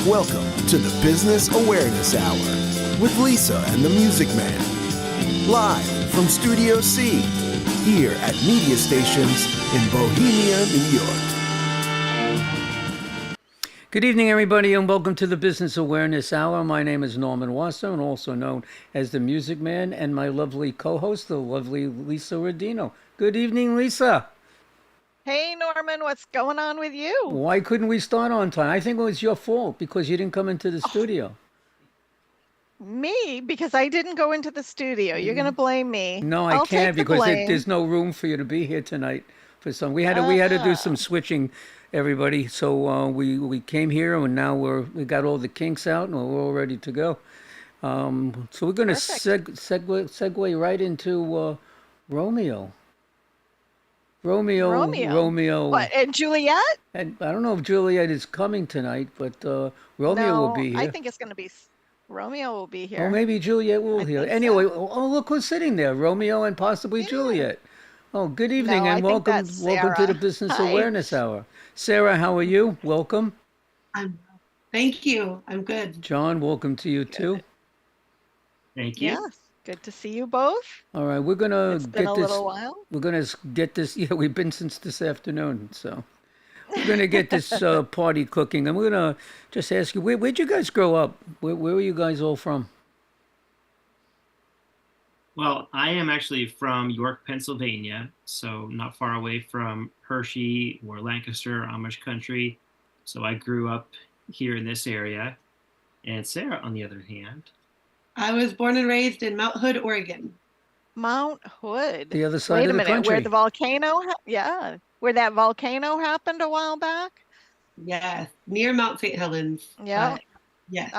Welcome to the Business Awareness Hour with Lisa and the Music Man. Live from Studio C, here at Media Stations in Bohemia, New York. Good evening, everybody, and welcome to the Business Awareness Hour. My name is Norman Wasser, and also known as the Music Man, and my lovely co-host, the lovely Lisa Rodino. Good evening, Lisa. Hey, Norman, what's going on with you? Why couldn't we start on time? I think it was your fault because you didn't come into the studio. Me? Because I didn't go into the studio. You're going to blame me. No, I I'll can't take the because blame. there's no room for you to be here tonight. We had to do some switching, everybody. So we came here and now we got all the kinks out and we're all ready to go. So we're going to Perfect. segue right into Romeo. Romeo. What, and Juliet? And I don't know if Juliet is coming tonight, but Romeo will No, be I here. think it's going to be Romeo will be Or here. maybe Juliet will I here. think Anyway, so. oh, look who's sitting there, Romeo and possibly Yeah. Juliet. Oh, good evening No, I and think welcome, that's welcome to the Sarah. Business Hi. Awareness Hour. Sarah, how are you? Welcome. Thank you. I'm good. John, welcome to you too. Good. Thank you. Yes. Good to see you both. All right, we're gonna It's been get a this. little while. We're gonna get this. Yeah, we've been since this afternoon, so we're gonna get this party cooking, and we're gonna just ask you, where'd you guys grow up? Where were you guys all from? Well, I am actually from York, Pennsylvania, so not far away from Hershey or Lancaster, Amish country. So I grew up here in this area. And Sarah, on the other hand, I was born and raised in Mount Hood, Oregon. Mount Hood. The other side Wait of a the minute, where country. the volcano, where that volcano happened a while back? Yes, near Mount St. Helens. Yeah. But yes.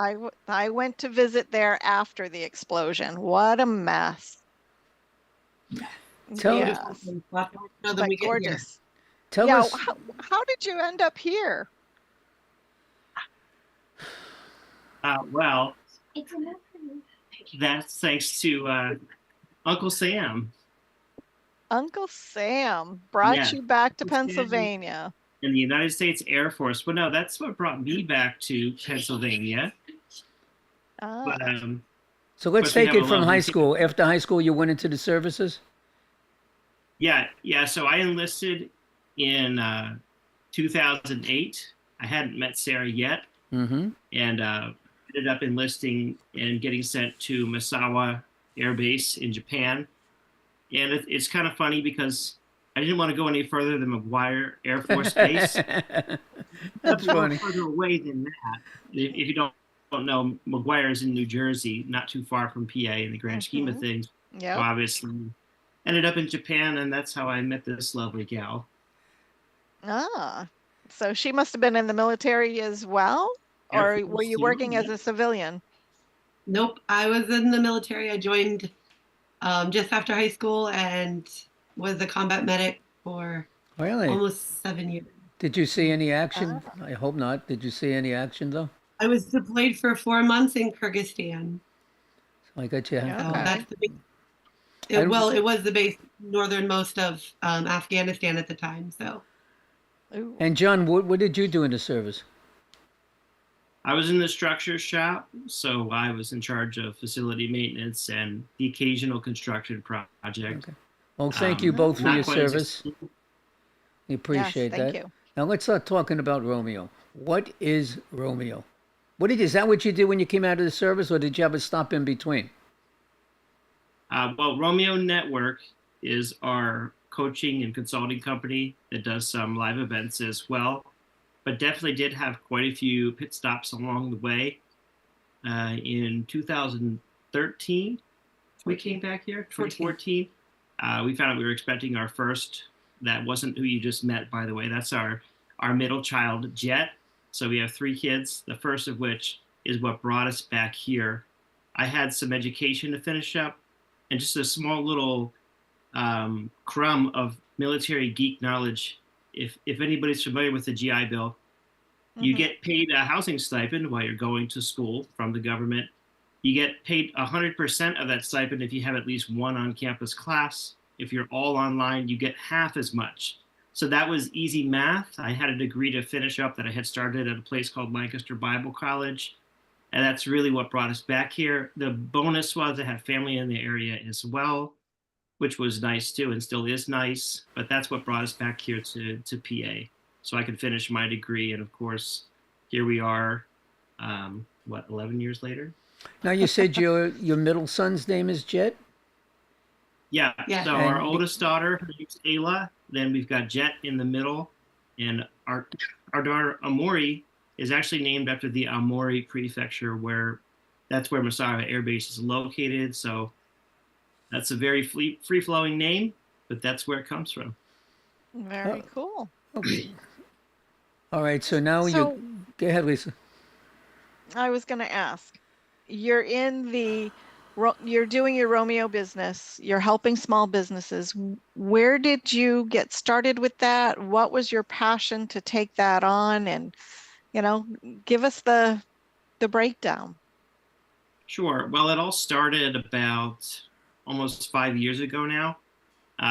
I went to visit there after the explosion. What a mess. Tell- Yes, Beautiful. Lots more snow than but we get here. gorgeous. Tell Yeah, us. how did you end up here? well, that's thanks to Uncle Sam Uncle Sam brought Yeah. you back to Uncle Sam. Pennsylvania. in the United States Air Force. Well, no, that's what brought me back to Pennsylvania. Ah, But So let's But we take have it a from lovely high team. school. After high school, you went into the services. yeah. So I enlisted in 2008. I hadn't met Sarah yet. Mm-hmm. And ended up enlisting and getting sent to Misawa Air Base in Japan. And it's kind of funny because I didn't want to go any further than McGuire Air Force Base. That's It's a little funny. further away than that. If you don't know, McGuire is in New Jersey, not too far from PA in the grand scheme of things. So yep. obviously, ended up in Japan, and that's how I met this lovely gal. Ah, so she must have been in the military as well, Air or Force were you too, working as yeah. a civilian? Nope, I was in the military. I joined just after high school and was a combat medic for Really? almost 7 years. Did you see any action? I hope not. Did you see any action though? I was deployed for 4 months in Kyrgyzstan. So I got you. Yeah. So Okay. that's the big. I- Well, it was the base northernmost of Afghanistan at the time. So Ooh. And John, what did you do in the service? I was in the structure shop, so I was in charge of facility maintenance and the occasional construction project. Okay. Well, thank you both for Not your quite as service. We Yes, appreciate thank that. you. Now let's start talking about Romeo. What is Romeo? Is that what you did when you came out of the service, or did you have a stop in between? Well, Romeo Network is our coaching and consulting company that does some live events as well, but definitely did have quite a few pit stops along the way. In 2013, we came back here. 2014, we found out we were expecting our first. That wasn't who you just met, by the way. That's our middle child, Jet. So we have 3 kids, the first of which is what brought us back here. I had some education to finish up and just a small little crumb of military geek knowledge. If anybody's familiar with the GI Bill, you get paid a housing stipend while you're going to school from the government. You get paid 100% of that stipend if you have at least one on-campus class. If you're all online, you get half as much. So that was easy math. I had a degree to finish up that I had started at a place called Lancaster Bible College. And that's really what brought us back here. The bonus was I had family in the area as well, which was nice too, and still is nice. But that's what brought us back here to PA, so I could finish my degree. And of course, here we are, 11 years later? Now you said your middle son's name is Jet? Yeah. Yeah. So our And- oldest daughter, her name's Ayla. Then we've got Jet in the middle, and our daughter Amori is actually named after the Aomori Prefecture, that's where Misawa Air Base is located. So that's a very free-flowing name, but that's where it comes from. Very cool. Okay. All right, so now So- go ahead, Lisa. I was going to ask, you're you're doing your Romeo business, you're helping small businesses. Where did you get started with that? What was your passion to take that on? And, give us the breakdown. Sure. Well, it all started about almost 5 years ago now.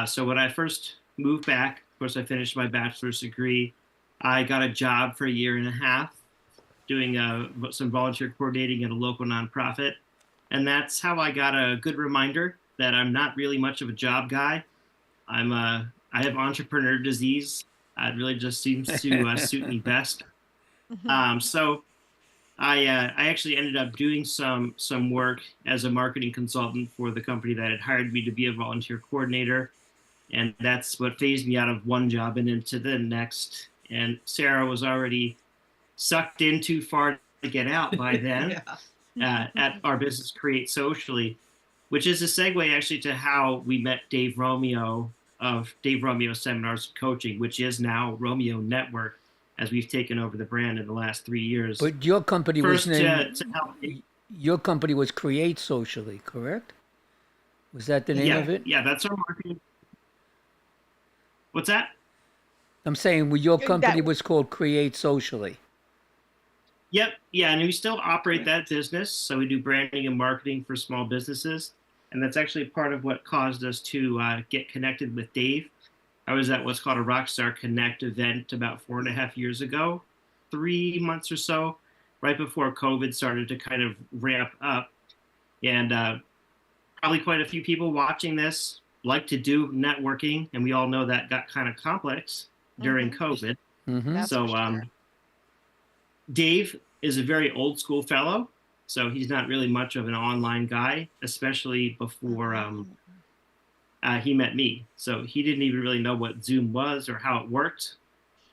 So when I first moved back, of course, I finished my bachelor's degree. I got a job for a year and a half doing some volunteer coordinating at a local nonprofit. And that's how I got a good reminder that I'm not really much of a job guy. I have entrepreneur disease. It really just seems to suit me best. So I actually ended up doing some work as a marketing consultant for the company that had hired me to be a volunteer coordinator. And that's what phased me out of one job and into the next. And Sarah was already sucked in too far to get out by then. At our business Create Socially, which is a segue actually to how we met Dave Romeo of Dave Romeo Seminars Coaching, which is now Romeo Network, as we've taken over the brand in the last 3 years. But your company First, was named. to help, Your company was Create Socially, correct? Was that the name yeah, of it? yeah, that's our marketing. What's that? I'm saying your That- company was called Create Socially. Yep. Yeah. And we still operate that business. So we do branding and marketing for small businesses. And that's actually part of what caused us to get connected with Dave. I was at what's called a Rockstar Connect event about 4.5 years ago, 3 months or so, right before COVID started to kind of ramp up. And probably quite a few people watching this like to do networking. And we all know that got kind of complex during COVID. Mm-hmm. That's So for sure. Dave is a very old school fellow, so he's not really much of an online guy, especially before he met me. So he didn't even really know what Zoom was or how it worked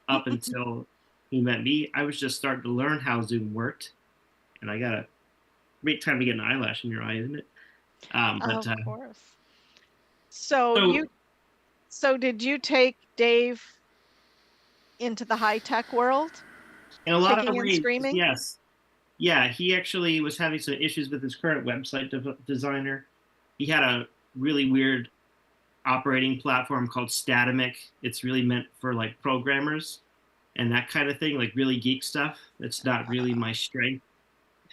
up until he met me. I was just starting to learn how Zoom worked, and I got a great time to get an eyelash in your eye, isn't it? Of course. So did you take Dave into the high tech world? In a lot Kicking of and ways, screaming? yes. Yeah, he actually was having some issues with his current website designer. He had a really weird operating platform called Statamic. It's really meant for like programmers and that kind of thing, like really geek stuff. It's not really my strength.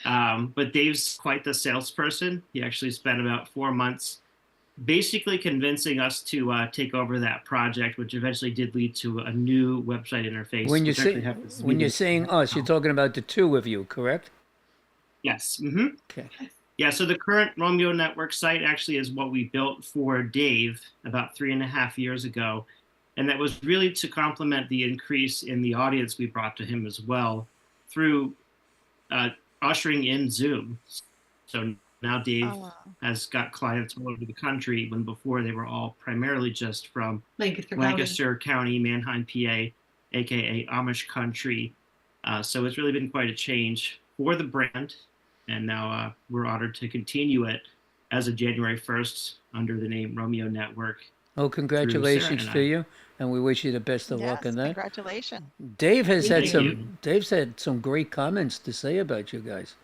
But Dave's quite the salesperson. He actually spent about 4 months basically convincing us to take over that project, which eventually did lead to a new website interface. When which you're saying us, you're talking about the two of you, correct? Yes. Mm-hmm. Okay. Yeah, so the current Romeo Network site actually is what we built for Dave about 3.5 years ago. And that was really to complement the increase in the audience we brought to him as well through ushering in Zoom. So now Dave has got clients all over the country when before they were all primarily just from Lancaster County, Manheim, PA, aka Amish country. So it's really been quite a change for the brand. And now we're honored to continue it as of January 1st under the name Romeo Network. Oh, congratulations and to I. you, and we wish you the best of luck Yes, in that. congratulations. Dave has had Thank you. Dave's had some great comments to say about you guys.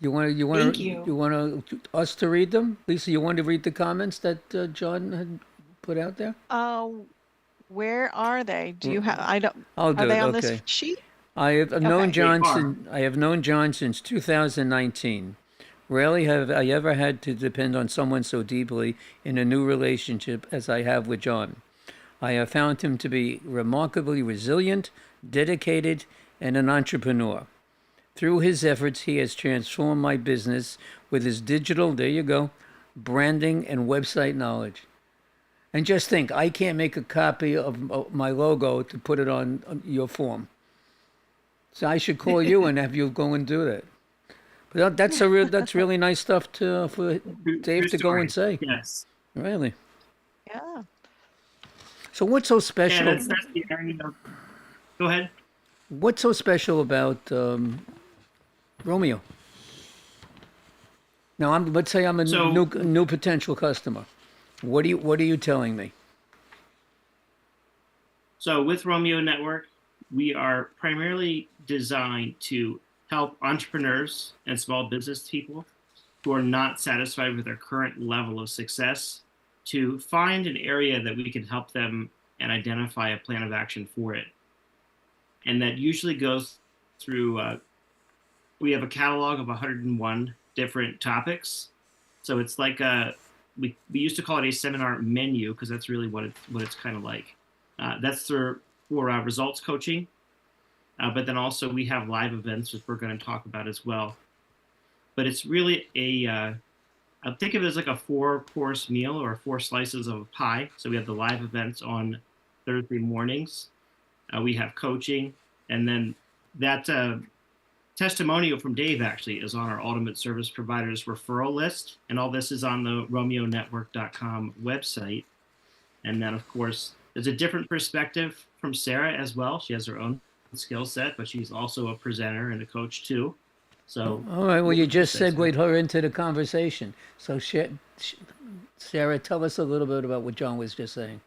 You want Thank you. us to read them? Lisa, you want to read the comments that John had put out there? Where are they? Do you have? I don't. I'll do Are they it. on Okay. this sheet? I have known Okay. John They are. I have known John since 2019. Rarely have I ever had to depend on someone so deeply in a new relationship as I have with John. I have found him to be remarkably resilient, dedicated, and an entrepreneur. Through his efforts, he has transformed my business with his digital, there you go, branding and website knowledge. And just think, I can't make a copy of my logo to put it on your form. So I should call you and have you go and do that. But that's really nice stuff for Dave True to go and story. say. Yes. Really. Yeah. So what's so Yeah, special? that's the area. Go ahead. What's so special about Romeo? Now, let's say I'm a So- new potential customer. What are you telling me? So with Romeo Network, we are primarily designed to help entrepreneurs and small business people who are not satisfied with their current level of success to find an area that we can help them and identify a plan of action for it. And that usually goes through, we have a catalog of 101 different topics. So it's like we used to call it a seminar menu because that's really what it's kind of like. That's for results coaching. But then also we have live events, which we're going to talk about as well. But it's really I think of it as like a 4-course meal or 4 slices of pie. So we have the live events on Thursday mornings. We have coaching, and then that testimonial from Dave actually is on our Ultimate Service Providers referral list, and all this is on the RomeoNetwork.com website. And then, of course, there's a different perspective from Sarah as well. She has her own skill set, but she's also a presenter and a coach too. So, All right. Well, you just segued her into the conversation. So, Sarah, tell us a little bit about what John was just saying.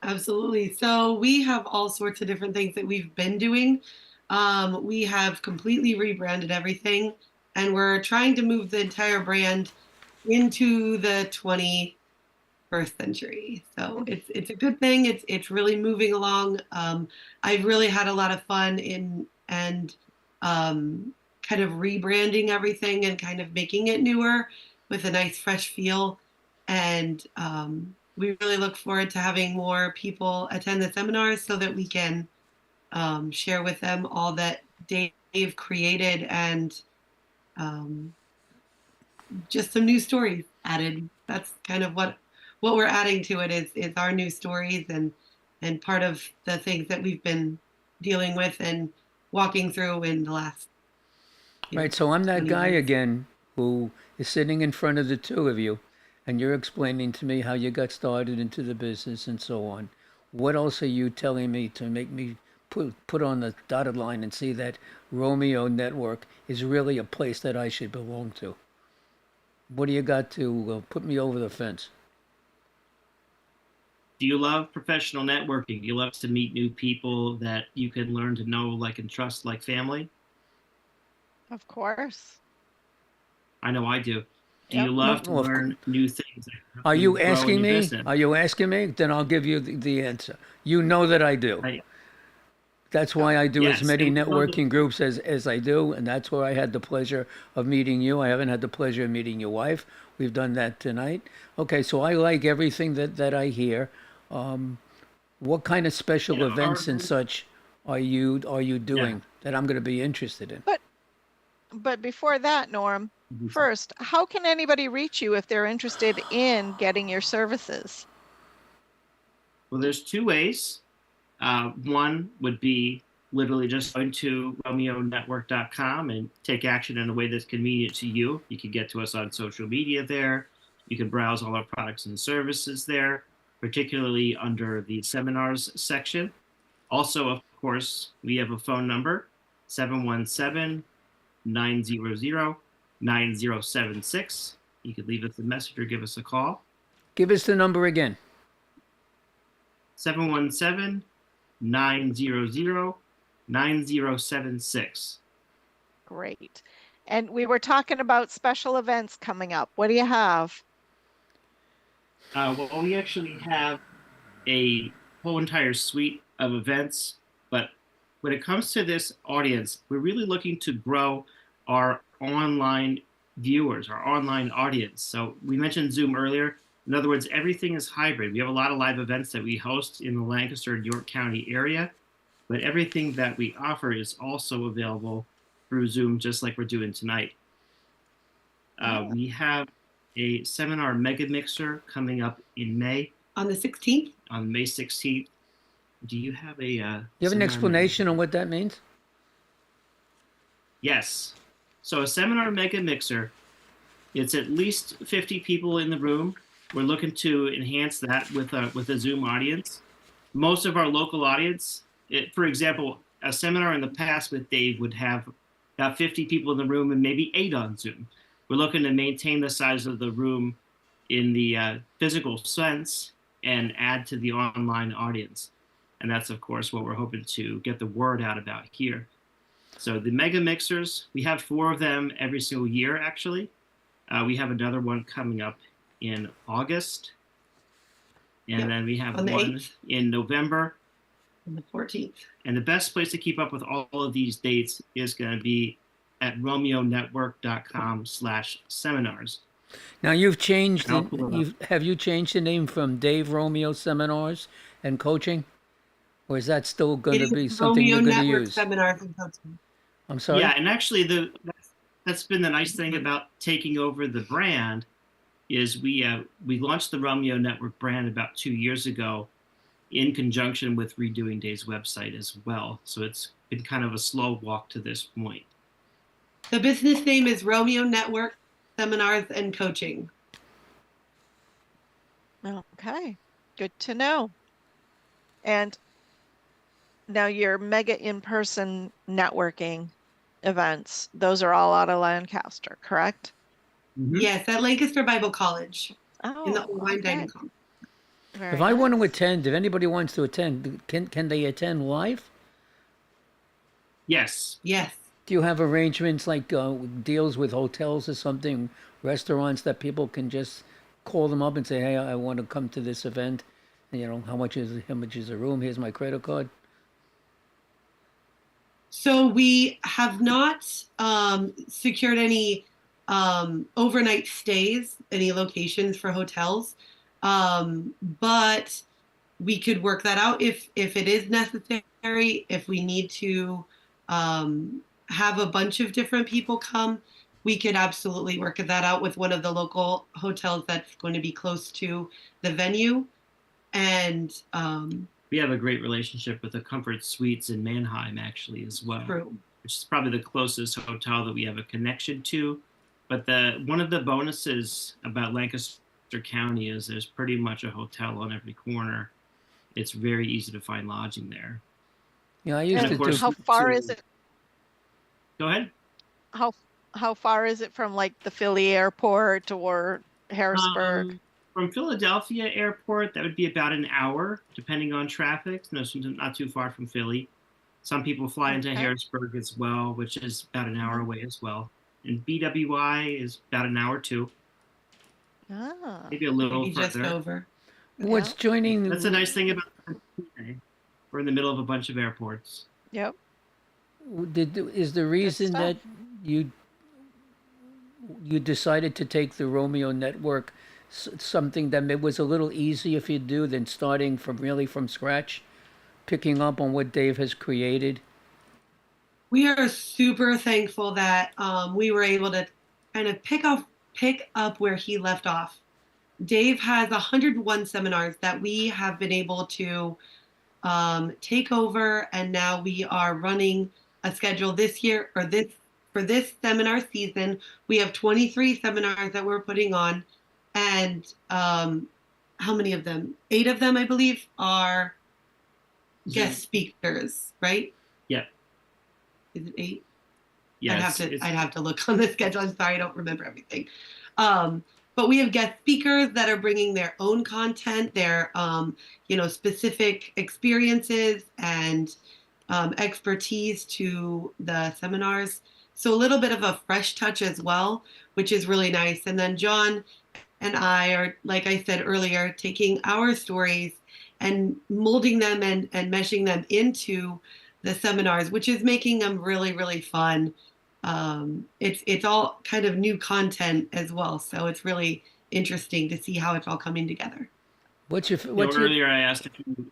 Absolutely. So we have all sorts of different things that we've been doing. We have completely rebranded everything, and we're trying to move the entire brand into the 21st century. So it's a good thing. It's really moving along. I've really had a lot of fun kind of rebranding everything and kind of making it newer with a nice fresh feel. And we really look forward to having more people attend the seminars so that we can share with them all that Dave created and just some new stories added. That's kind of what we're adding to it is our new stories and part of the things that we've been dealing with and walking through in the last. Right. So I'm that 20 guy years. again who is sitting in front of the two of you, and you're explaining to me how you got started into the business and so on. What else are you telling me to make me put on the dotted line and see that Romeo Network is really a place that I should belong to? What do you got to put me over the fence? do you love professional networking? Do you love to meet new people that you can learn to know, like, and trust like family? Of course. I know I do. Do Yep. you love to Well, of learn new things? that help Are you grow in asking your me? business? Are you asking me? Then I'll give you the answer. You know that I do. That's why I do as Yes, many and we love networking groups as I do, and that's where I had the pleasure of meeting you. I haven't had the pleasure of meeting your wife. We've done that tonight. Okay, so I like everything that I hear. What kind of special Yeah, events our- and such are you doing that I'm going to be interested in? But before that, Norm, first, how can anybody reach you if they're interested in getting your services? Well, there's 2 ways. One would be literally just going to RomeoNetwork.com and take action in a way that's convenient to you. You can get to us on social media there. You can browse all our products and services there, particularly under the seminars section. Also, of course, we have a phone number, 717-900-9076. You could leave us a message or give us a call. Give us the number again. 717-900-9076. Great. And we were talking about special events coming up. What do you have? Well, we actually have a whole entire suite of events, but when it comes to this audience, we're really looking to grow our online viewers, our online audience. So we mentioned Zoom earlier. In other words, everything is hybrid. We have a lot of live events that we host in the Lancaster and York County area, but everything that we offer is also available through Zoom, just like we're doing tonight. We have a seminar mega mixer coming up in May, On the 16th? on May 16th. Do you have a You have an seminar explanation on what that means? Yes. So a seminar mega mixer, it's at least 50 people in the room. We're looking to enhance that with a Zoom audience. Most of our local audience, for example, a seminar in the past with Dave would have about 50 people in the room and maybe 8 on Zoom. We're looking to maintain the size of the room in the physical sense and add to the online audience. And that's, of course, what we're hoping to get the word out about here. So the mega mixers, we have 4 of them every single year, actually. We have another one coming up in August. And Yep, then we have on the one 8th. in November. On the 14th. And the best place to keep up with all of these dates is going to be at romeonetwork.com/seminars. Now you've changed. I'll pull it up. Have you changed the name from Dave Romeo Seminars and Coaching, or is that still going It to be is something Romeo you're going to Network use? Seminars and Coaching. I'm sorry. Yeah, and actually that's been the nice thing about taking over the brand is we launched the Romeo Network brand about 2 years ago in conjunction with redoing Dave's website as well. So it's been kind of a slow walk to this point. The business name is Romeo Network Seminars and Coaching. Okay, good to know. And now your mega in-person networking events, those are all out of Lancaster, correct? Mhm. Yes, at Lancaster Bible College in the Oh, Old Wine Dining okay. Complex. Very If I want to nice. attend, if anybody wants to attend, can they attend live? Yes. Yes. Do you have arrangements like deals with hotels or something, restaurants that people can just call them up and say, "Hey, I want to come to this event. You know, how much is a room? Here's my credit card." So we have not secured any overnight stays, any locations for hotels, but we could work that out if it is necessary. If we need to have a bunch of different people come, we could absolutely work that out with one of the local hotels that's going to be close to the venue. And We have a great relationship with the Comfort Suites in Mannheim, actually, as well, true. which is probably the closest hotel that we have a connection to. But one of the bonuses about Lancaster County is there's pretty much a hotel on every corner. It's very easy to find lodging there. Yeah, I used And to of course, do. How far to- is it? Go ahead. How far is it from like the Philly airport or Harrisburg? From Philadelphia Airport, that would be about an hour, depending on traffic. No, so not too far from Philly. Some people fly into Okay. Harrisburg as well, which is about an hour away as well. And BWI is about an hour too, Ah, maybe a little Maybe just further. over. What's joining? That's a nice thing about PA. We're in the middle of a bunch of airports. yep. Is the reason stuff. that you decided to take the Romeo Network something that it was a little easier if you do than starting from scratch, picking up on what Dave has created? We are super thankful that we were able to kind of pick up where he left off. Dave has 101 seminars that we have been able to take over, and now we are running a schedule this year for this seminar season. We have 23 seminars that we're putting on, and how many of them? 8 of them, I believe, are guest speakers, right? Yeah. Is it 8? Yes. I'd have to look on the schedule. I'm sorry, I don't remember everything. But we have guest speakers that are bringing their own content, their specific experiences and expertise to the seminars. So a little bit of a fresh touch as well, which is really nice. And then John and I are, like I said earlier, taking our stories and molding them and meshing them into the seminars, which is making them really, really fun. It's all kind of new content as well, so it's really interesting to see how it's all coming together. What's your You know, what's your earlier I asked if you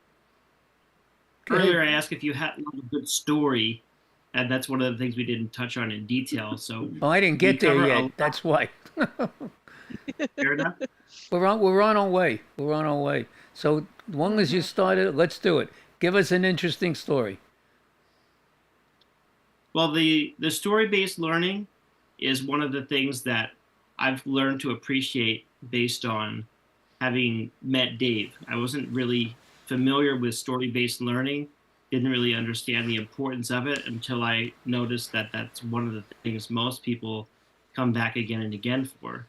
go ahead. earlier I asked if you had a good story, and that's one of the things we didn't touch on in detail. So Oh, I didn't we get there cover a yet. lot. That's why. Fair enough. We're on our way. We're on our way. So as long as you started, let's do it. Give us an interesting story. Well, the story-based learning is one of the things that I've learned to appreciate based on having met Dave. I wasn't really familiar with story-based learning, didn't really understand the importance of it until I noticed that that's one of the things most people come back again and again for.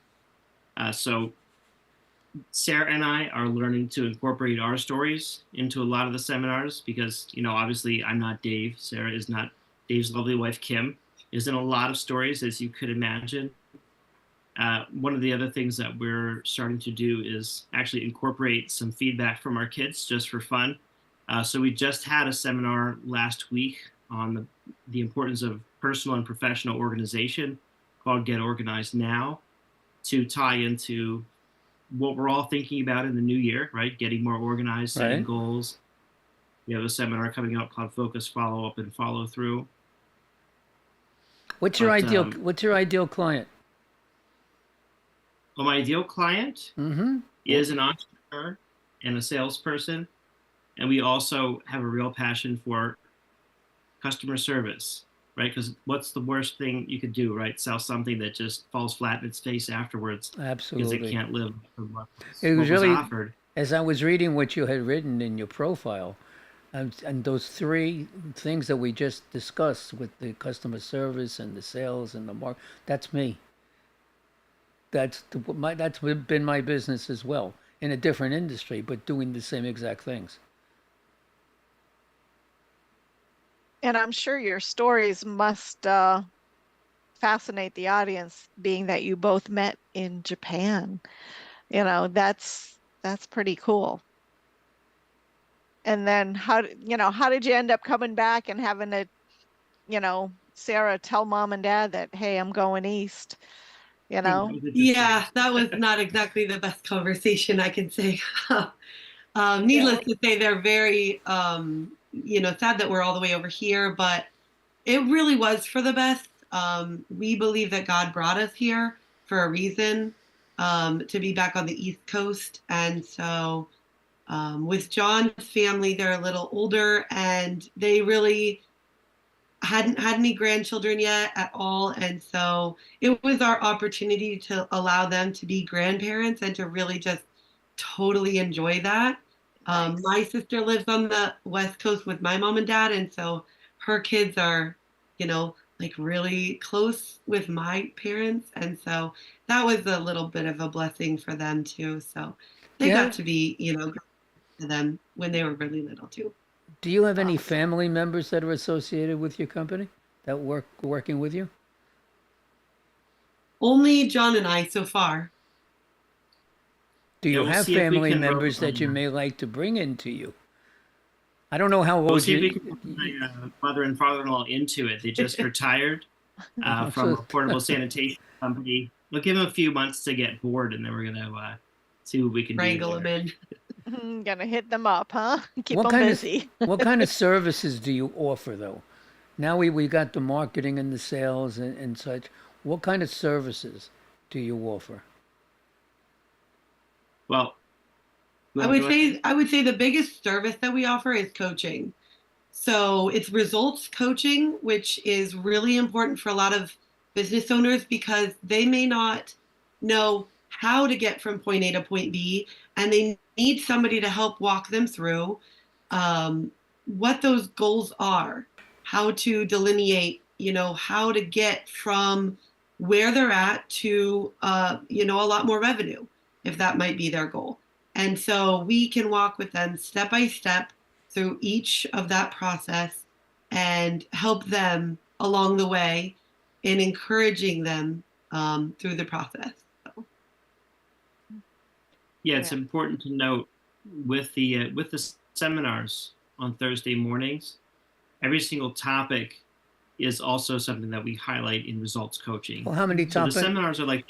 So Sarah and I are learning to incorporate our stories into a lot of the seminars because, you know, obviously I'm not Dave. Sarah is not Dave's lovely wife, Kim, is in a lot of stories, as you could imagine. One of the other things that we're starting to do is actually incorporate some feedback from our kids just for fun. So we just had a seminar last week on the importance of personal and professional organization called Get Organized Now to tie into what we're all thinking about in the new year, right? Getting more organized, setting Right. goals. We have a seminar coming up called Focus, Follow Up, and Follow Through. What's your But ideal what's your ideal client? well, my ideal client Mm-hmm. is an entrepreneur and a salesperson, and we also have a real passion for customer service, right? Because what's the worst thing you could do, right? Sell something that just falls flat in its face afterwards because it Absolutely. can't live from what It was was really, offered. as I was reading what you had written in your profile, and those three things that we just discussed with the customer service and the sales and the mark, that's me. That's been my business as well in a different industry, but doing the same exact things. And I'm sure your stories must fascinate the audience, being that you both met in Japan. You know, that's pretty cool. And then how did you end up coming back and having to, Sarah tell mom and dad that, hey, I'm going east, you That know? was interesting. Yeah, that was not exactly the best conversation, I can say. Yeah. Needless to say, they're very, sad that we're all the way over here, but it really was for the best. We believe that God brought us here for a reason, to be back on the East Coast. And so with John's family, they're a little older and they really hadn't had any grandchildren yet at all. And so it was our opportunity to allow them to be grandparents and to really just totally enjoy that. Nice. My sister lives on the West Coast with my mom and dad. And so her kids are, like really close with my parents. And so that was a little bit of a blessing for them too. So they Yeah. got to be, to them when they were really little too. Do you have any Awesome. family members that are associated with your company that working with you? Only John and I so far. Do Yeah, you we'll have see if we family can members that you may like to bring into you? I don't know how We'll old see if we you. can get my mother and father-in-law into it. They just retired from a So- portable sanitation company. We'll give them a few months to get bored, and then we're gonna see what we can Wrangle do. them there. in. Gonna hit them up, huh? Keep What them kind of busy. what kind of services do you offer though? Now we got the marketing and the sales and such. What kind of services do you offer? Well, I would say the biggest service that we offer is coaching. So it's results coaching, which is really important for a lot of business owners because they may not know how to get from point A to point B, and they need somebody to help walk them through what those goals are, how to delineate, how to get from where they're at to, a lot more revenue, if that might be their goal. And so we can walk with them step by step through each of that process and help them along the way in encouraging them through the process. So, yeah, it's Yeah. important to note with the seminars on Thursday mornings, every single topic is also something that we highlight in results coaching. Well, how many So the topics? seminars are like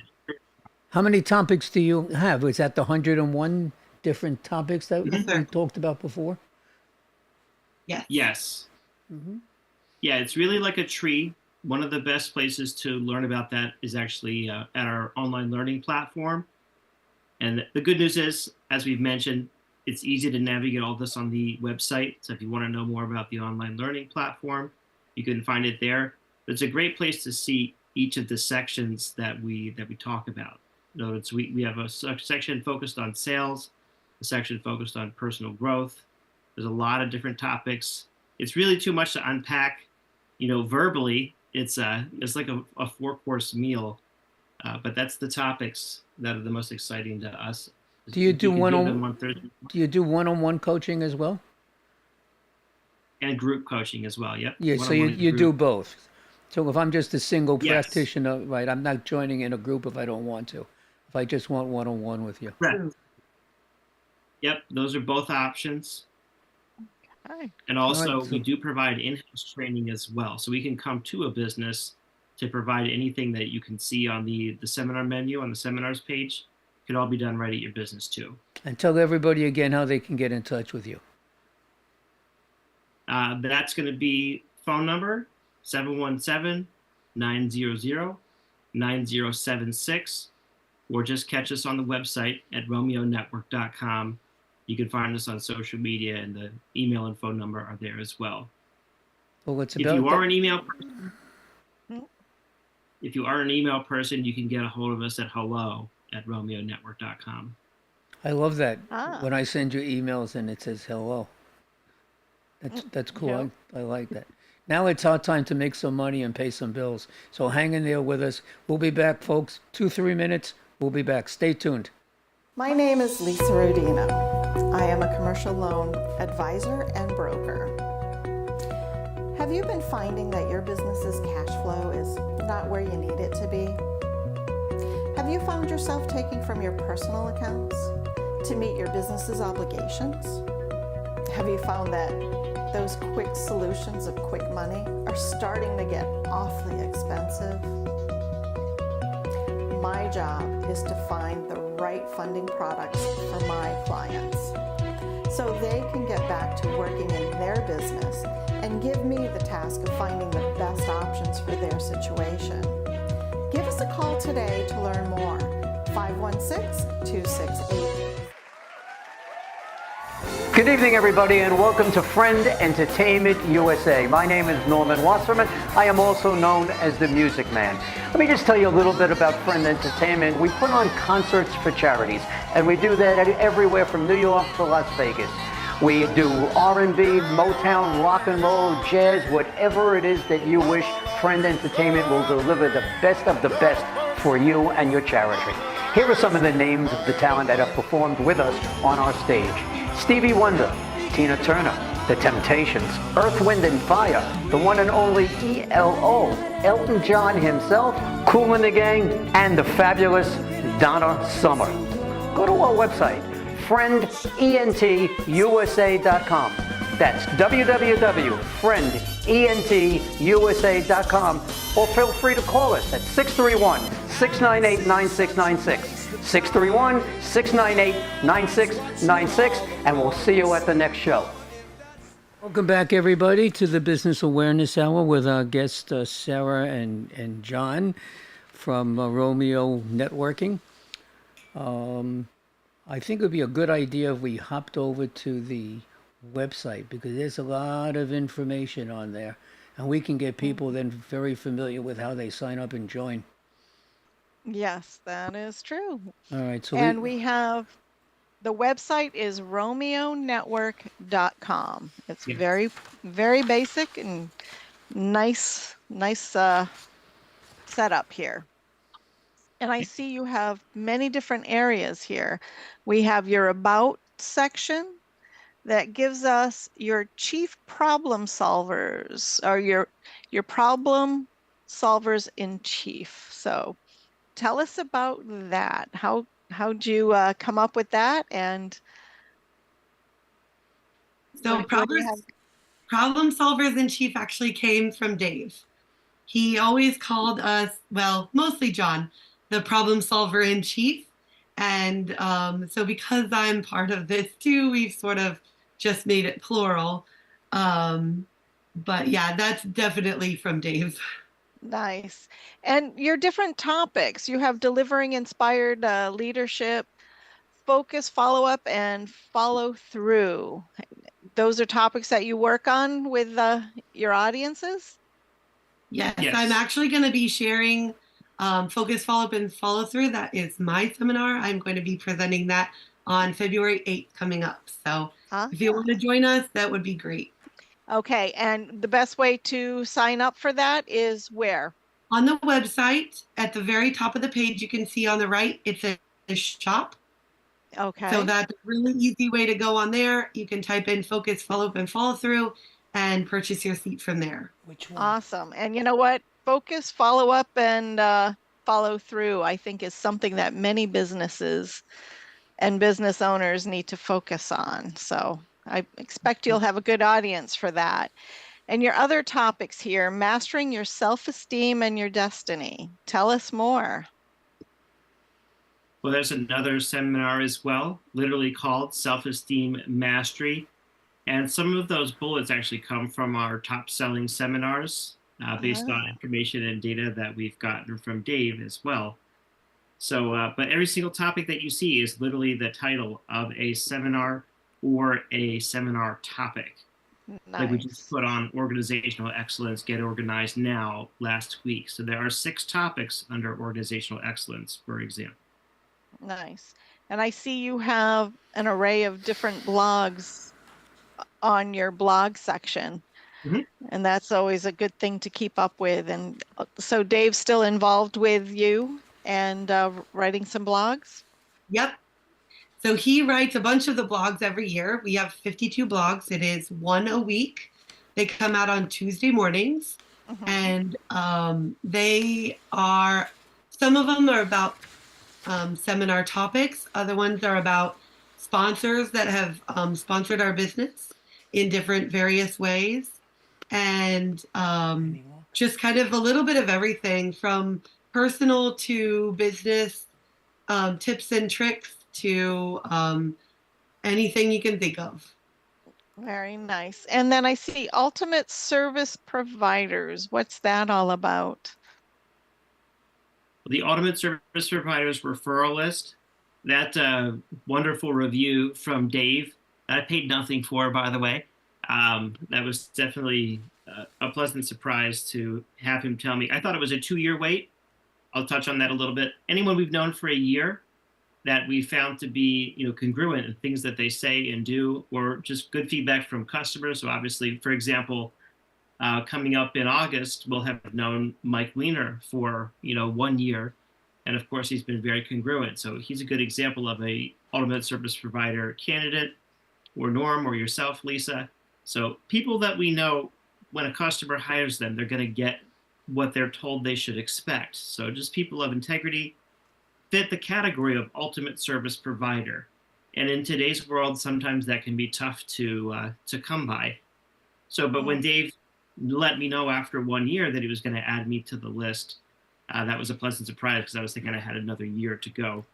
How many topics do you have? Is that the 101 different topics that Yes, sir. we talked about before? Yes. Yes. Mm-hmm. Yeah, it's really like a tree. One of the best places to learn about that is actually at our online learning platform. And the good news is, as we've mentioned, it's easy to navigate all this on the website. So if you want to know more about the online learning platform, you can find it there. It's a great place to see each of the sections that we talk about. In other words, we have a section focused on sales, a section focused on personal growth. There's a lot of different topics. It's really too much to unpack, verbally. It's like a 4-course meal, but that's the topics that are the most exciting to us. Do you do can them one-on on Thursday do you do one-on-one coaching as well? and group coaching as well. Yep. Yeah, so One-on-one and you do group. both. So if I'm just a single Yes. practitioner, right, I'm not joining in a group if I don't want to. If I just want one-on-one with you. Correct. Yep, those are both options. Okay. And also, so- we do provide in-house training as well. So we can come to a business to provide anything that you can see on the seminar menu on the seminars page. It can all be done right at your business too. And tell everybody again how they can get in touch with you. That's going to be phone number 717-900-9076, or just catch us on the website at romeonetwork.com. You can find us on social media, and the email and phone number are there as well. Well, it's If about you are that- an email person, you can get a hold of us at hello@romeonetwork.com. I love that Ah. when I send you emails and it says hello. That's cool. Yeah. I like that. Now it's our time to make some money and pay some bills. So hang in there with us. We'll be back, folks. 2-3 minutes. We'll be back. Stay tuned. My name is Lisa Rodino. I am a commercial loan advisor and broker. Have you been finding that your business's cash flow is not where you need it to be? Have you found yourself taking from your personal accounts to meet your business's obligations? Have you found that those quick solutions of quick money are starting to get awfully expensive? My job is to find the right funding products for my clients so they can get back to working in their business and give me the task of finding the best options for their situation. Give us a call today to learn more. 516-268. Good evening, everybody, and welcome to Friend Entertainment USA. My name is Norman Wasserman. I am also known as the Music Man. Let me just tell you a little bit about Friend Entertainment. We put on concerts for charities, and we do that everywhere from New York to Las Vegas. We do R&B, Motown, rock and roll, jazz, whatever it is that you wish. Friend Entertainment will deliver the best of the best for you and your charity. Here are some of the names of the talent that have performed with us on our stage. Stevie Wonder, Tina Turner, The Temptations, Earth, Wind and Fire, the one and only ELO, Elton John himself, Kool and the Gang, and the fabulous Donna Summer. Go to our website, friendentusa.com. That's www.friendentusa.com, or feel free to call us at 631-698-9696. 631-698-9696, and we'll see you at the next show. Welcome back, everybody, to the Business Awareness Hour with our guests, Sarah and John from Romeo Networking. I think it would be a good idea if we hopped over to the website, because there's a lot of information on there, and we can get people then very familiar with how they sign up and join. Yes, that is true. All right, so And we have the website is romeonetwork.com. It's Yes. very, very basic and nice setup here. And I see you have many different areas here. We have your about section that gives us your chief problem solvers, or your problem solvers in chief. So tell us about that. How'd you come up with that? And So what do you have? problem solvers in chief actually came from Dave. He always called us, well, mostly John, the problem solver in chief. And so because I'm part of this too, we've sort of just made it plural. But yeah, that's definitely from Dave. Nice. And your different topics, you have delivering inspired leadership, focus, follow up, and follow through. Those are topics that you work on with your audiences? Yes, Yes. I'm actually going to be sharing focus, follow up, and follow through. That is my seminar. I'm going to be presenting that on February 8th coming up. So if you want to join us, that would be great. Okay, and the best way to sign up for that is where? On the website, at the very top of the page, you can see on the right, it says shop. Okay. So that's a really easy way to go on there. You can type in focus, follow up, and follow through and purchase your seat from there. Which one? Awesome. And you know what? Focus, follow up, and follow through, I think, is something that many businesses and business owners need to focus on. So I expect you'll have a good audience for that. And your other topics here, mastering your self-esteem and your destiny. Tell us more. Well, there's another seminar as well, literally called Self-Esteem Mastery. And some of those bullets actually come from our top selling seminars based on information and data that we've gotten from Dave as well. So, but every single topic that you see is literally the title of a seminar or a seminar topic. Nice. Like we just put on organizational excellence, get organized now last week. So there are 6 topics under organizational excellence, for example. Nice. And I see you have an array of different blogs on your blog section. Mm-hmm. And that's always a good thing to keep up with. And so Dave's still involved with you and writing some blogs? Yep. So he writes a bunch of the blogs every year. We have 52 blogs. It is 1 a week. They come out on Tuesday mornings. And they are, some of them are about seminar topics. Other ones are about sponsors that have sponsored our business in different various ways. And just kind of a little bit of everything from personal to business, tips and tricks to anything you can think of. Very nice. And then I see Ultimate Service Providers. What's that all about? The Ultimate Service Providers referral list, that wonderful review from Dave, that I paid nothing for, by the way. That was definitely a pleasant surprise to have him tell me. I thought it was a 2-year wait. I'll touch on that a little bit. Anyone we've known for a year that we found to be, congruent in things that they say and do, or just good feedback from customers. So obviously, for example, coming up in August, we'll have known Mike Weiner for 1 year, and of course he's been very congruent. So he's a good example of a ultimate service provider candidate, or Norm, or yourself, Lisa. So people that we know, when a customer hires them, they're going to get what they're told they should expect. So just people of integrity fit the category of ultimate service provider. And in today's world, sometimes that can be tough to come by. So, but when Dave let me know after 1 year that he was going to add me to the list, that was a pleasant surprise because I was thinking I had another year to go.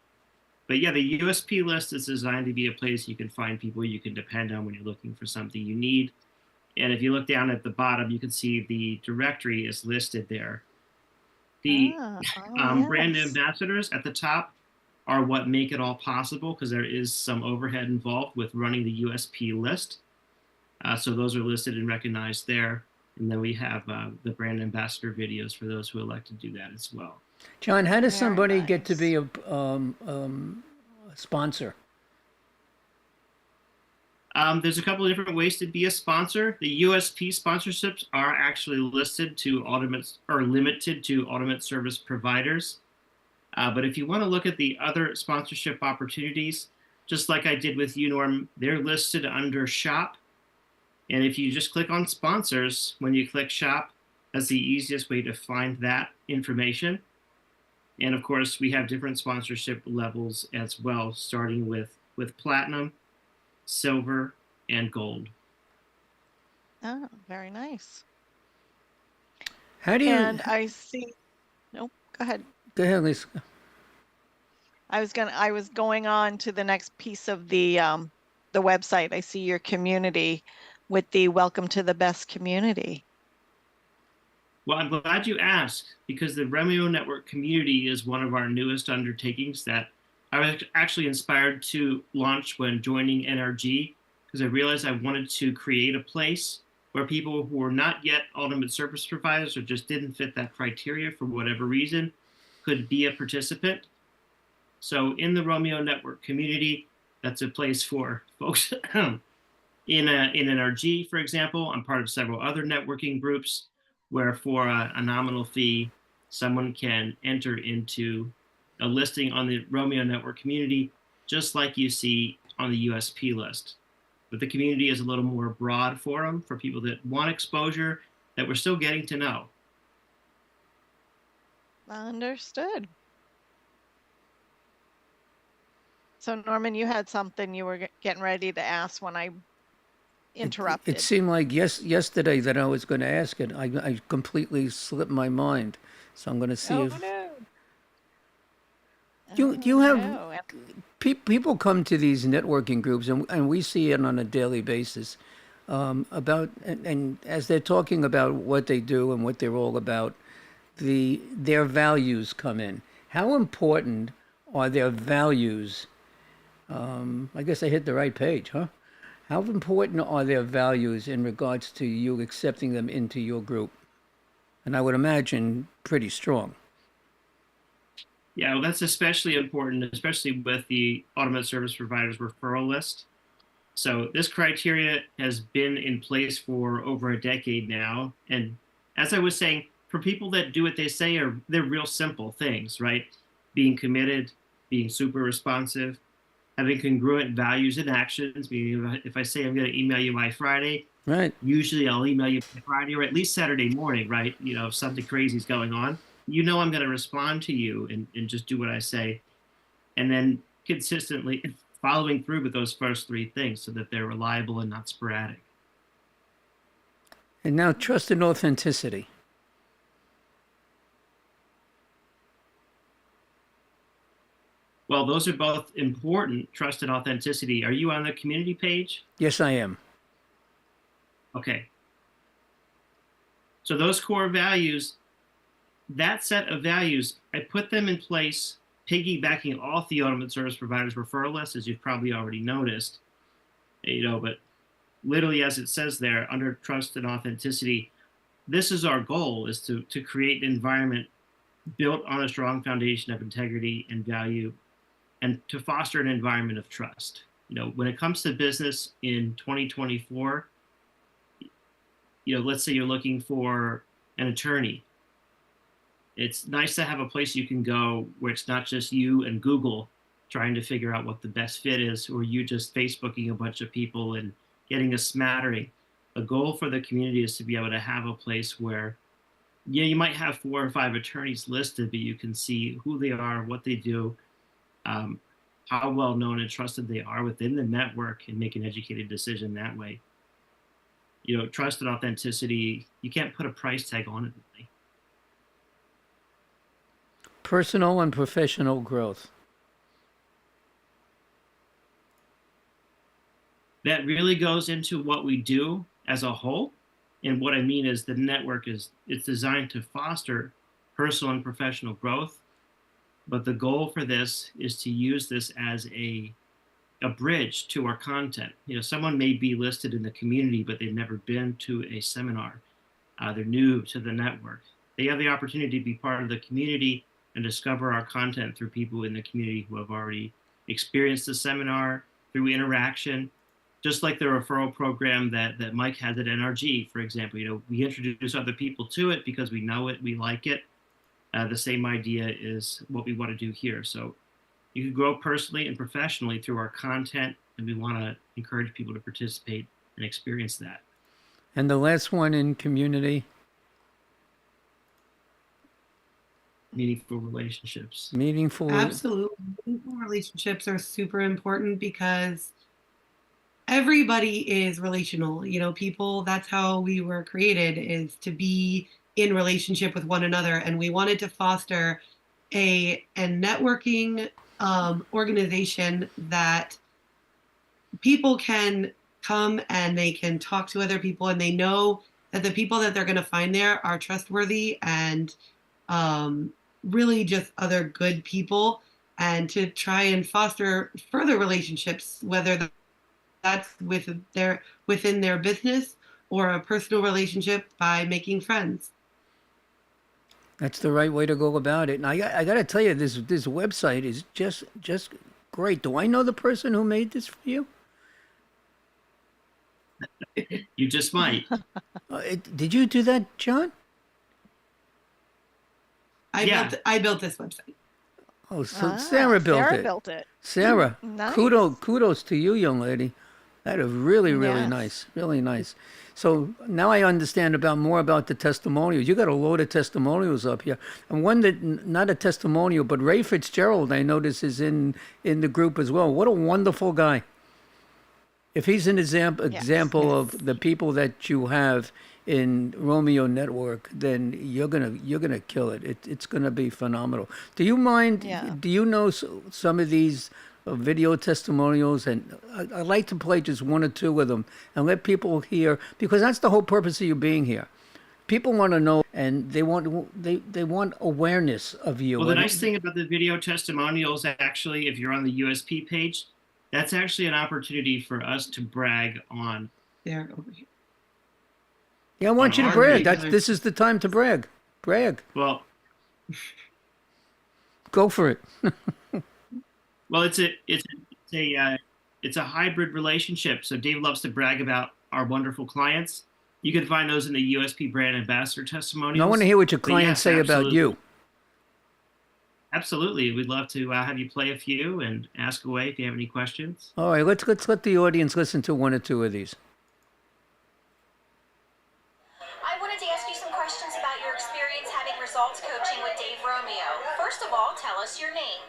But yeah, the USP list is designed to be a place you can find people you can depend on when you're looking for something you need. And if you look down at the bottom, you can see the directory is listed there. The brand ambassadors at the top are what make it all possible, because there is some overhead involved with running the USP list. So those are listed and recognized there. And then we have the brand ambassador videos for those who elect to do that as well. John, how does somebody get to be a sponsor? There's a couple of different ways to be a sponsor. The USP sponsorships are actually listed to limited to ultimate service providers. But if you want to look at the other sponsorship opportunities, just like I did with you, Norm, they're listed under shop. And if you just click on sponsors, when you click shop, that's the easiest way to find that information. And of course, we have different sponsorship levels as well, starting with platinum, silver, and gold. Oh, very nice. How do you? And I see. Nope. Go ahead. Go ahead, Lisa. I was going on to the next piece of the website. I see your community with the welcome to the best community. Well, I'm glad you asked, because the Romeo Network community is one of our newest undertakings that I was actually inspired to launch when joining NRG, because I realized I wanted to create a place where people who were not yet ultimate service providers or just didn't fit that criteria for whatever reason could be a participant. So in the Romeo Network community, that's a place for folks in NRG, for example. I'm part of several other networking groups where for a nominal fee, someone can enter into a listing on the Romeo Network community, just like you see on the USP list. But the community is a little more broad forum for people that want exposure that we're still getting to know. Understood. So Norman, you had something you were getting ready to ask when I interrupted. It seemed like yesterday that I was going to ask it. I completely slipped my mind. So I'm going to see if no. you have No. people come to these networking groups, and we see it on a daily basis. About and as they're talking about what they do and what they're all about, their values come in. How important are their values? I guess I hit the right page, huh? How important are their values in regards to you accepting them into your group? And I would imagine pretty strong. Yeah, well, that's especially important, especially with the Ultimate Service Providers referral list. So this criteria has been in place for over a decade now. And as I was saying, for people that do what they say, they're real simple things, right? Being committed, being super responsive, having congruent values and actions. Meaning, if I say I'm going to email you by Friday, Right. usually I'll email you by Friday or at least Saturday morning, right? You know, if something crazy is going on, you know I'm going to respond to you and just do what I say. And then consistently following through with those first three things so that they're reliable and not sporadic. And now trust and authenticity. Well, those are both important, trust and authenticity. Are you on the community page? Yes, I am. Okay. So those core values, that set of values, I put them in place, piggybacking off the Ultimate Service Providers referral list, as you've probably already noticed. You know, but literally as it says there, under trust and authenticity, this is our goal, is to create an environment built on a strong foundation of integrity and value, and to foster an environment of trust. You know, when it comes to business in 2024, you know, let's say you're looking for an attorney. It's nice to have a place you can go where it's not just you and Google trying to figure out what the best fit is, or you just Facebooking a bunch of people and getting a smattering. The goal for the community is to be able to have a place where, yeah, you might have 4 or 5 attorneys listed, but you can see who they are, what they do, how well known and trusted they are within the network, and make an educated decision that way. You know, trust and authenticity, you can't put a price tag on it really. Personal and professional growth. That really goes into what we do as a whole. And what I mean is the network it's designed to foster personal and professional growth. But the goal for this is to use this as a bridge to our content. You know, someone may be listed in the community, but they've never been to a seminar. They're new to the network. They have the opportunity to be part of the community and discover our content through people in the community who have already experienced the seminar, through interaction, just like the referral program that Mike has at NRG, for example. You know, we introduce other people to it because we know it, we like it. The same idea is what we want to do here. So you can grow personally and professionally through our content, and we want to encourage people to participate and experience that. And the last one in community. Meaningful relationships. Meaningful. Absolutely. Meaningful relationships are super important because everybody is relational. You know, people, that's how we were created, is to be in relationship with one another. And we wanted to foster a networking organization that people can come and they can talk to other people, and they know that the people that they're going to find there are trustworthy and really just other good people, and to try and foster further relationships, whether that's within their business or a personal relationship by making friends. That's the right way to go about it. And I got to tell you, this website is just great. Do I know the person who made this for you? You just might. Did you do that, John? Yeah. I built this website. Oh, so Sarah built Sarah it. built it. Sarah, Nice. kudos to you, young lady. That is really Yes. nice, really nice. So now I understand more about the testimonials. You got a load of testimonials up here, and one that not a testimonial, but Ray Fitzgerald, I notice, is in the group as well. What a wonderful guy! If he's an example of the people that you have in Romeo Network, then you're gonna kill it. It's gonna be phenomenal. Do you mind? Yeah. Do you know some of these video testimonials? And I'd like to play just one or two of them and let people hear, because that's the whole purpose of you being here. People want to know, and they want awareness of you. Well, the nice thing about the video testimonials, actually, if you're on the USP page, that's actually an opportunity for us to brag on. They're over here. Yeah, I want you to our brag. regular- This is the time to brag. Brag. Well, Go for it. well, it's a hybrid relationship. So Dave loves to brag about our wonderful clients. You can find those in the USP brand ambassador testimonials. I want to hear what your But clients yes, say about absolutely. you. Absolutely, we'd love to have you play a few and ask away if you have any questions. All right, let's let the audience listen to one or two of these. I wanted to ask you some questions about your experience having results coaching with Dave Romeo. First of all, tell us your name.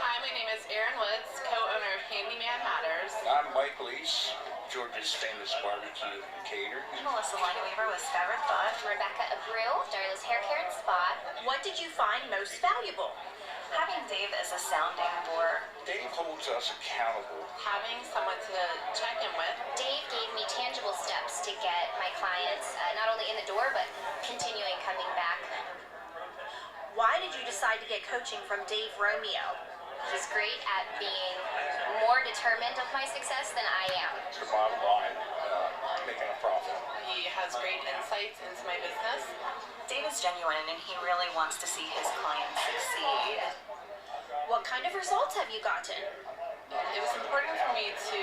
Hi, my name is Erin Woods, co-owner of Handyman Matters. I'm Mike Leese, Georgia's famous barbecue caterer. Melissa Langweaver with Skyward Thought. Rebecca Abreu, Darla's Hair Care and Spa. What did you find most valuable? Having Dave as a sounding board. Dave holds us accountable. Having someone to check in with. Dave gave me tangible steps to get my clients not only in the door, but continuing coming back. Why did you decide to get coaching from Dave Romeo? He's great at being more determined of my success than I am. The bottom line, making a profit. He has great insights into my business. Dave is genuine and he really wants to see his clients succeed. What kind of results have you gotten? It was important for me to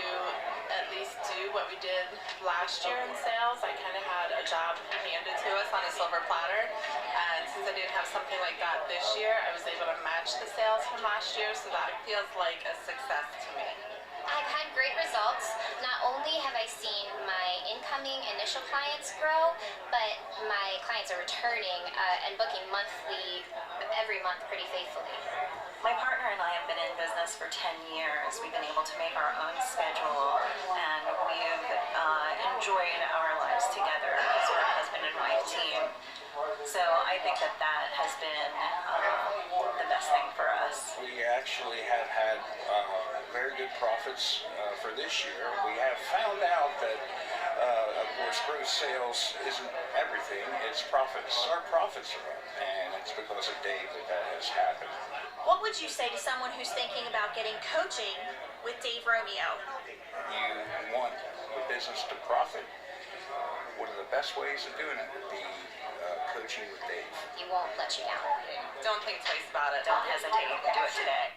at least do what we did last year in sales. I kind of had a job handed to us on a silver platter. And since I didn't have something like that this year, I was able to match the sales from last year. So that feels like a success to me. I've had great results. Not only have I seen my incoming initial clients grow, but my clients are returning and booking every month pretty faithfully. My partner and I have been in business for 10 years. We've been able to make our own schedule and we've enjoyed our lives together as we're a husband and wife team. So I think that has been the best thing for us. We actually have had very good profits for this year. We have found out that, of course, gross sales isn't everything, it's profits. Our profits are up, and it's because of Dave that has happened. What would you say to someone who's thinking about getting coaching with Dave Romeo? You want the business to profit. One of the best ways of doing it would be coaching with Dave. He won't let you down. Don't think twice about it. Don't hesitate. Do it today.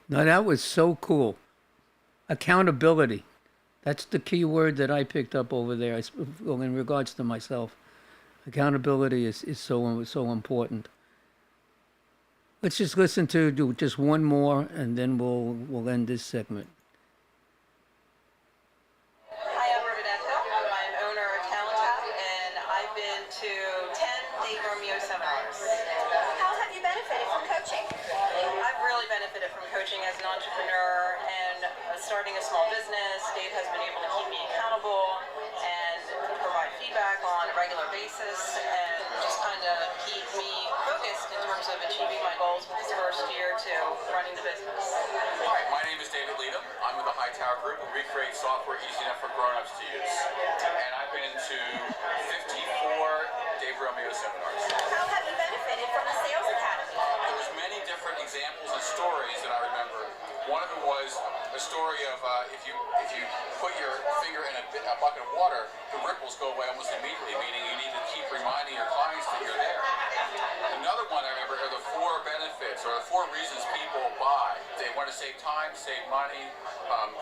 Now that was so cool. Accountability. That's the key word that I picked up over there in regards to myself. Accountability is so important. Let's just listen to just one more, and then we'll end this segment. Hi, I'm Rebecca. I'm owner of Talent Tap, and I've been to 10 Dave Romeo seminars. How have you benefited from coaching? I've really benefited from coaching as an entrepreneur and starting a small business. Dave has been able to keep me accountable and provide feedback on a regular basis and just kind of keep me focused in terms of achieving my goals for this first year to running the business. Hi, my name is David Leadham. I'm with the Hightower Group, and we create software easy enough for grown-ups to use. And I've been into 54 Dave Romeo seminars. How have you benefited from the Sales Academy? There was many different examples and stories that I remember. One of them was a story of if you put your finger in a bucket of water, the ripples go away almost immediately, meaning you need to keep reminding your clients that you're there. Another one I remember are the 4 benefits, or the 4 reasons people buy. They want to save time, save money,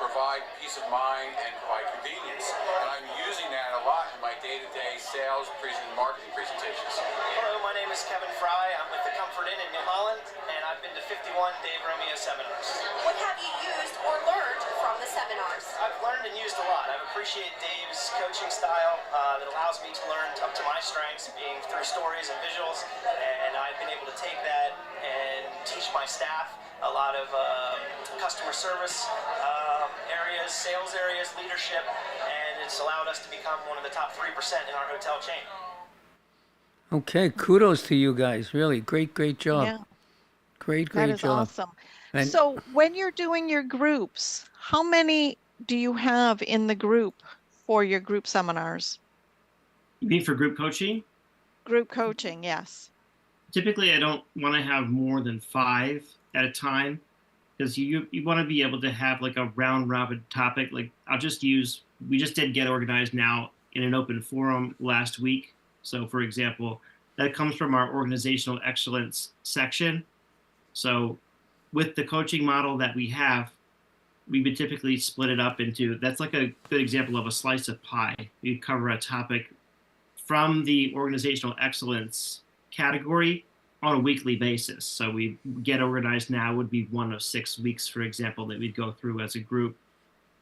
provide peace of mind, and provide convenience. And I'm using that a lot in my day-to-day sales and marketing presentations. Hello, my name is Kevin Fry. I'm with the Comfort Inn in New Holland, and I've been to 51 Dave Romeo seminars. What have you used or learned from the seminars? I've learned and used a lot. I appreciate Dave's coaching style that allows me to learn up to my strengths, being through stories and visuals, and I've been able to take that and teach my staff a lot of customer service areas, sales areas, leadership, and it's allowed us to become one of the top 3% in our hotel chain. Okay, kudos to you guys. Really, great job. Yeah, Great that is job. awesome. And So when you're doing your groups, how many do you have in the group for your group seminars? You mean for group coaching? Group coaching, yes. Typically, I don't want to have more than 5 at a time, because you want to be able to have like a round robin topic. Like we just did Get Organized Now in an open forum last week. So for example, that comes from our organizational excellence section. So with the coaching model that we have, we would typically split it up into, that's like a good example of a slice of pie. We cover a topic from the organizational excellence category on a weekly basis. So we Get Organized Now would be one of 6 weeks, for example, that we'd go through as a group,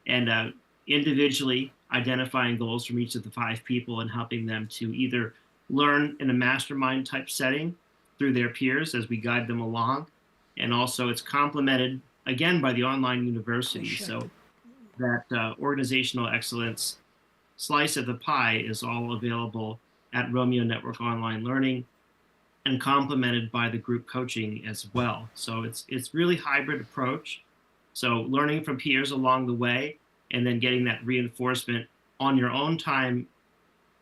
and individually identifying goals from each of the 5 people and helping them to either learn in a mastermind type setting through their peers as we guide them along. And also it's complemented again by the online university. So that organizational excellence slice of the pie is all available at Romeo Network Online Learning, and complemented by the group coaching as well. So it's really hybrid approach. So learning from peers along the way, and then getting that reinforcement on your own time,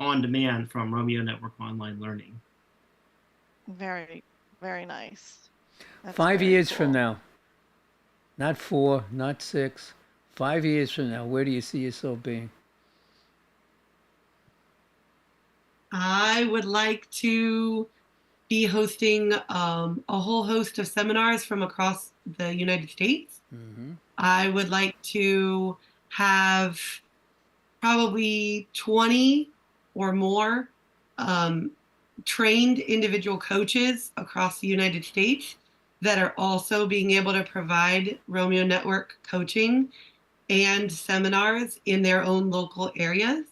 on demand from Romeo Network Online Learning. Very, very nice. That's 5 very years cool. from now, not 4, not 6, 5 years from now, where do you see yourself being? I would like to be hosting a whole host of seminars from across the United States. Mm-hmm. I would like to have probably 20 or more trained individual coaches across the United States that are also being able to provide Romeo Network coaching and seminars in their own local areas.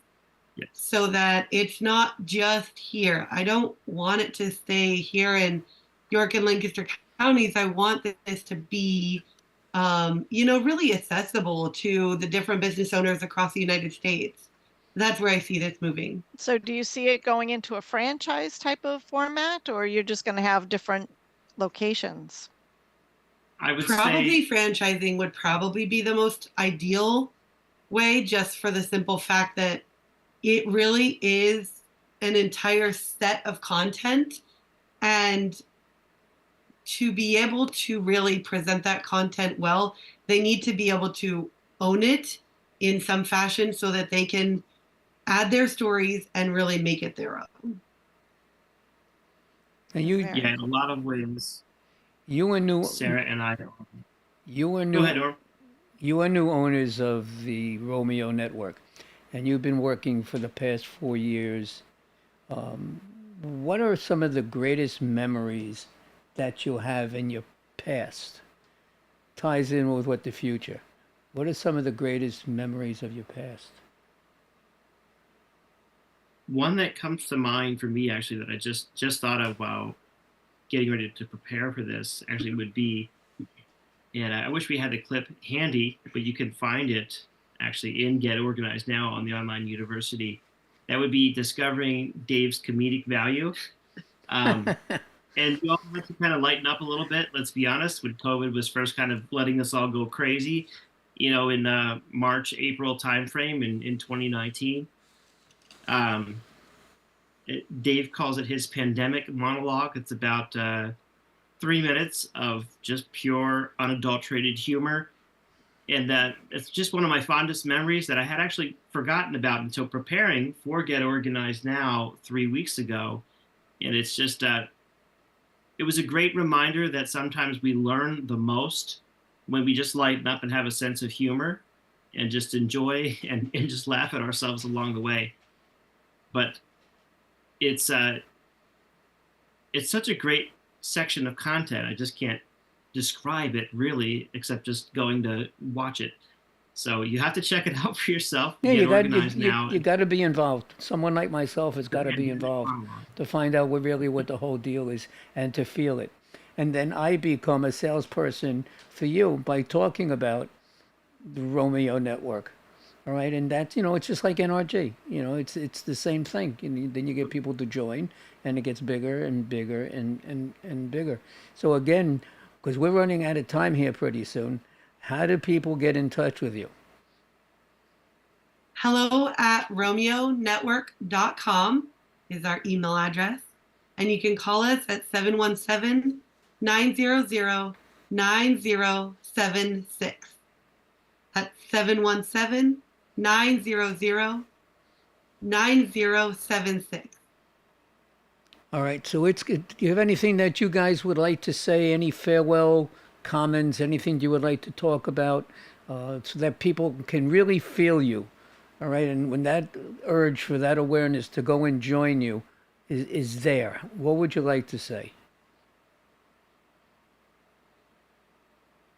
Yes. So that it's not just here. I don't want it to stay here in York and Lancaster counties. I want this to be, really accessible to the different business owners across the United States. That's where I see this moving. So do you see it going into a franchise type of format, or you're just going to have different locations? I would Probably say franchising would probably be the most ideal way, just for the simple fact that it really is an entire set of content, and to be able to really present that content well, they need to be able to own it in some fashion so that they can add their stories and really make it their own. And you, Very yeah, in a lot of ways, you are new. Sarah and I. You are Go new. ahead, Orm. You are new owners of the Romeo Network, and you've been working for the past 4 years. What are some of the greatest memories that you have in your past? Ties in with what the future. What are some of the greatest memories of your past? One that comes to mind for me, actually, that I just thought of while getting ready to prepare for this, actually would be, and I wish we had the clip handy, but you can find it actually in Get Organized Now on the online university. That would be discovering Dave's comedic value. And we all had to kind of lighten up a little bit, let's be honest, when COVID was first kind of letting us all go crazy, in March, April timeframe in 2019. Dave calls it his pandemic monologue. It's about 3 minutes of just pure, unadulterated humor. And it's just one of my fondest memories that I had actually forgotten about until preparing for Get Organized Now 3 weeks ago. And it's just, it was a great reminder that sometimes we learn the most when we just lighten up and have a sense of humor and just enjoy and just laugh at ourselves along the way. But it's such a great section of content. I just can't describe it really, except just going to watch it. So you have to check it out for yourself. Yeah, Get Organized Now. you got to be involved. Someone like myself has got to be involved to find out what the whole deal is and to feel it. And then I become a salesperson for you by talking about the Romeo Network. All right, and that's, it's just like NRG. It's the same thing. And then you get people to join, and it gets bigger and bigger and bigger. So again, because we're running out of time here pretty soon, how do people get in touch with you? hello@romeonetwork.com is our email address. And you can call us at 717-900-9076. That's 717-900-9076. All right. So do you have anything that you guys would like to say? Any farewell comments? Anything you would like to talk about, so that people can really feel you? All right. And when that urge for that awareness to go and join you is there, what would you like to say?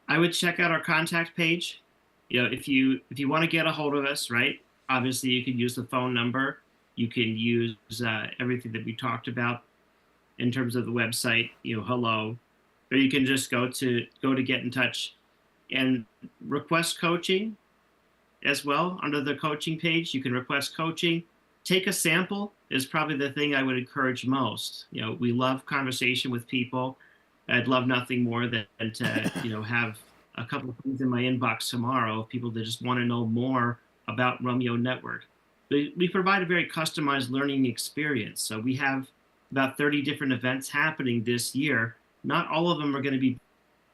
I would check out our contact page. If you want to get a hold of us, right? Obviously, you can use the phone number. You can use everything that we talked about in terms of the website. Hello, or you can just go to Get in Touch and request coaching as well. Under the coaching page, you can request coaching. Take a sample is probably the thing I would encourage most. We love conversation with people. I'd love nothing more than to have a couple of things in my inbox tomorrow of people that just want to know more about Romeo Network. We provide a very customized learning experience. So we have about 30 different events happening this year. Not all of them are going to be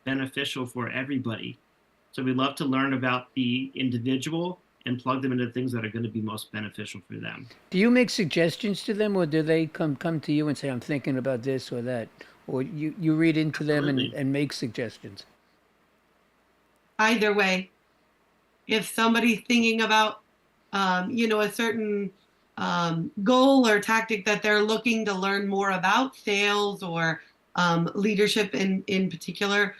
beneficial for everybody. So we love to learn about the individual and plug them into things that are going to be most beneficial for them. Do you make suggestions to them, or do they come to you and say, I'm thinking about this or that? Or you read into them and make suggestions? Either way. If somebody's thinking about, a certain goal or tactic that they're looking to learn more about, sales or leadership in particular,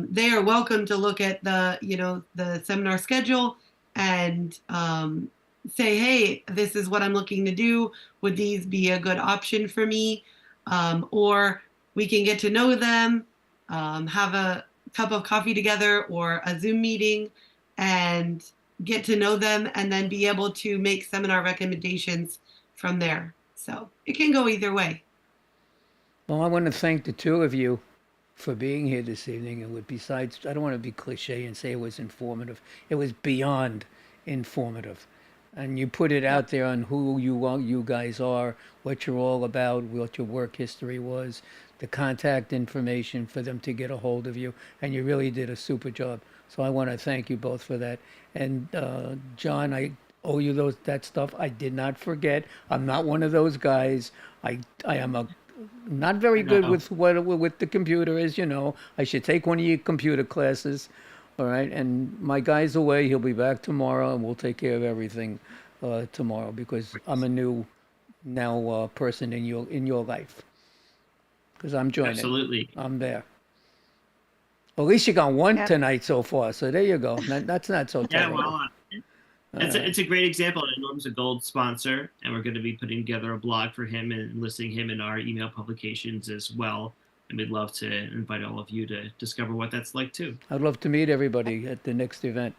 they are welcome to look at the seminar schedule and say, hey, this is what I'm looking to do. Would these be a good option for me? Or we can get to know them, have a cup of coffee together or a Zoom meeting and get to know them, and then be able to make seminar recommendations from there. So it can go either way. Well, I want to thank the two of you for being here this evening. And besides, I don't want to be cliche and say it was informative. It was beyond informative. And you put it out there on who you guys are, what you're all about, what your work history was, the contact information for them to get a hold of you. And you really did a super job. So I want to thank you both for that. And John, I owe you that stuff. I did not forget. I'm not one of those guys. I am not very good with the computer, as you know. I should take one of your computer classes. All right. And my guy's away. He'll be back tomorrow, and we'll take care of everything tomorrow, because I'm a new person in your life. Because I'm joining. Absolutely. I'm there. Well, at least you got one tonight so far. So there you go. That's not so terrible. Yeah, well, it's a great example. Norm's a gold sponsor, and we're going to be putting together a blog for him and listing him in our email publications as well. And we'd love to invite all of you to discover what that's like too. I'd love to meet everybody at the next event.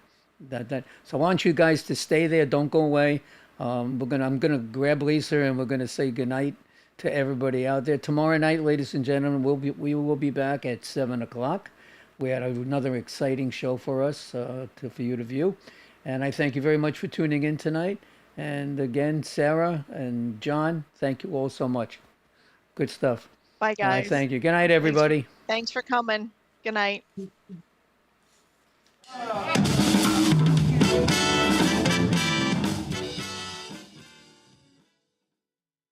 So I want you guys to stay there. Don't go away. I'm gonna grab Lisa and we're gonna say goodnight to everybody out there. Tomorrow night, ladies and gentlemen, we will be back at 7 o'clock. We had another exciting show for us for you to view, and I thank you very much for tuning in tonight. And again, Sarah and John, thank you all so much. Good stuff. Bye, guys. Thank you. Good night, everybody. Thanks for coming. Good night.